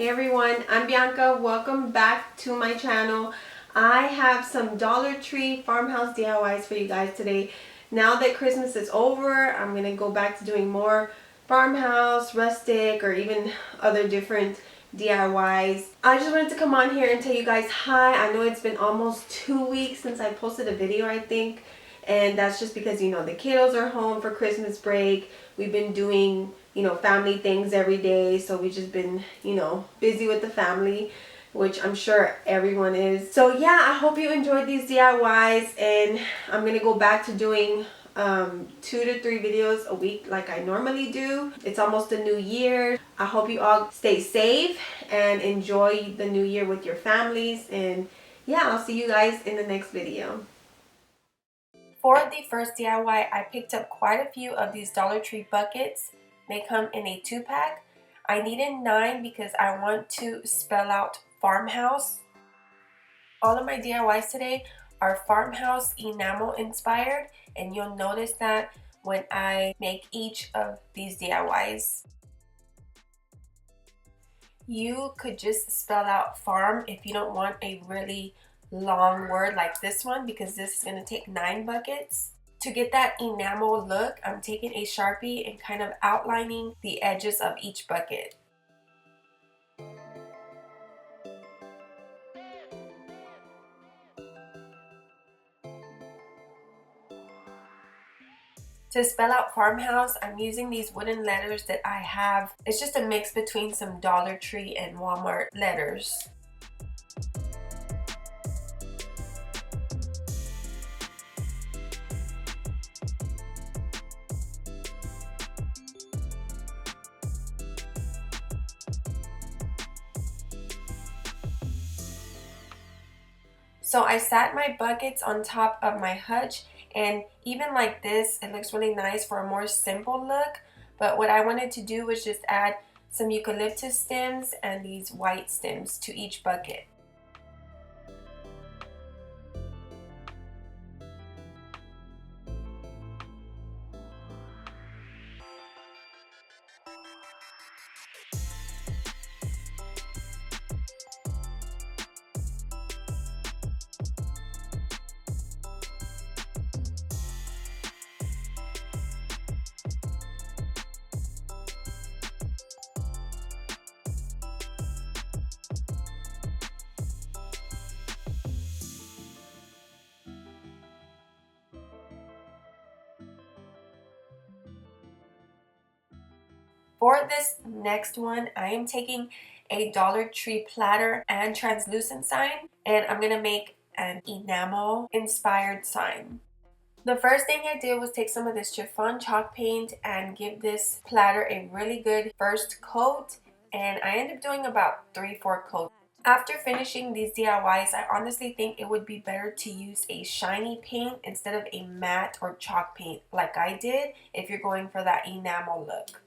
Hey everyone, I'm Bianca. Welcome back to my channel. I have some Dollar Tree farmhouse DIYs for you guys today. Now that Christmas is over, I'm going to go back to doing more farmhouse, rustic, or even other different DIYs. I just wanted to come on here and tell you guys hi. I know it's been almost 2 weeks since I posted a video, I think. And that's just because, you know, the kiddos are home for Christmas break. We've been doing, you know, family things every day. So we've just been, you know, busy with the family, which I'm sure everyone is. So yeah, I hope you enjoyed these DIYs. And I'm going to go back to doing 2 to 3 videos a week like I normally do. It's almost a new year. I hope you all stay safe and enjoy the new year with your families. And yeah, I'll see you guys in the next video. For the first DIY, I picked up quite a few of these Dollar Tree buckets. They come in a 2-pack. I needed 9 because I want to spell out farmhouse. All of my DIYs today are farmhouse enamel inspired, and you'll notice that when I make each of these DIYs. You could just spell out farm if you don't want a really long word like this one, because this is going to take 9 buckets. To get that enamel look, I'm taking a Sharpie and kind of outlining the edges of each bucket. To spell out farmhouse, I'm using these wooden letters that I have. It's just a mix between some Dollar Tree and Walmart letters. So I sat my buckets on top of my hutch, and even like this, it looks really nice for a more simple look. But what I wanted to do was just add some eucalyptus stems and these white stems to each bucket. For this next one, I am taking a Dollar Tree platter and translucent sign, and I'm going to make an enamel inspired sign. The first thing I did was take some of this chiffon chalk paint and give this platter a really good first coat, and I ended up doing about 3-4 coats. After finishing these DIYs, I honestly think it would be better to use a shiny paint instead of a matte or chalk paint like I did if you're going for that enamel look.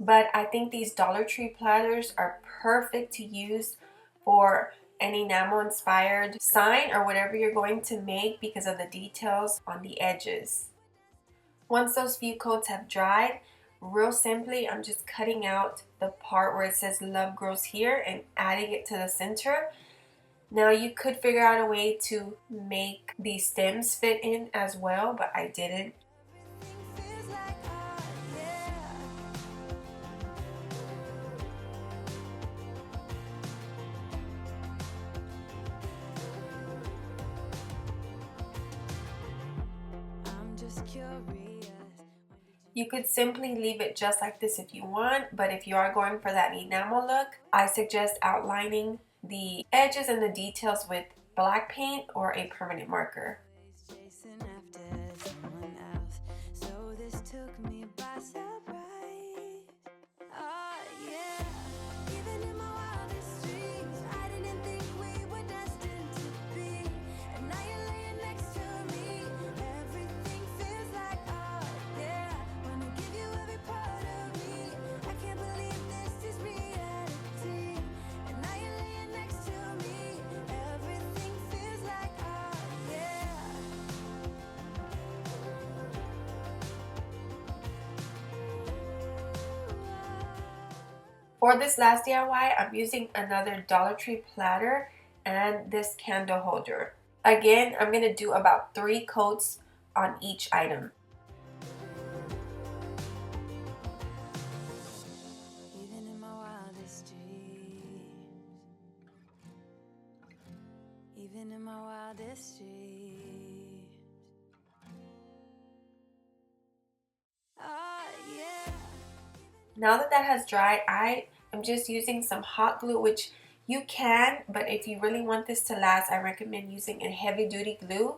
But I think these Dollar Tree platters are perfect to use for an enamel inspired sign or whatever you're going to make because of the details on the edges. Once those few coats have dried, real simply, I'm just cutting out the part where it says love grows here and adding it to the center. Now you could figure out a way to make these stems fit in as well, but I didn't. You could simply leave it just like this if you want, but if you are going for that enamel look, I suggest outlining the edges and the details with black paint or a permanent marker. For this last DIY, I'm using another Dollar Tree platter and this candle holder. Again, I'm going to do about 3 coats on each item. Even in my wildest dreams. Yeah. Now that that has dried, I am just using some hot glue, which you can, but if you really want this to last, I recommend using a heavy duty glue.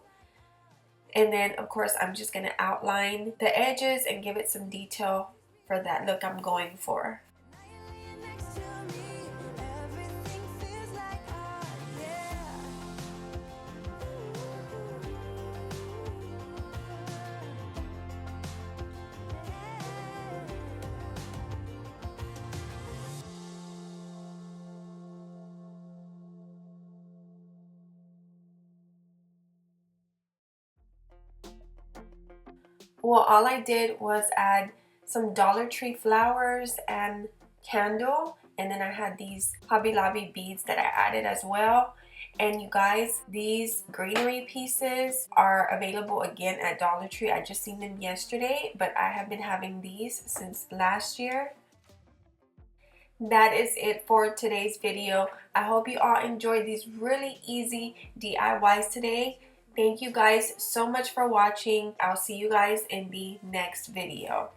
And then of course I'm just going to outline the edges and give it some detail for that look I'm going for. Well, all I did was add some Dollar Tree flowers and candle, and then I had these Hobby Lobby beads that I added as well. And you guys, these greenery pieces are available again at Dollar Tree. I just seen them yesterday, but I have been having these since last year. That is it for today's video. I hope you all enjoyed these really easy DIYs today. Thank you guys so much for watching. I'll see you guys in the next video.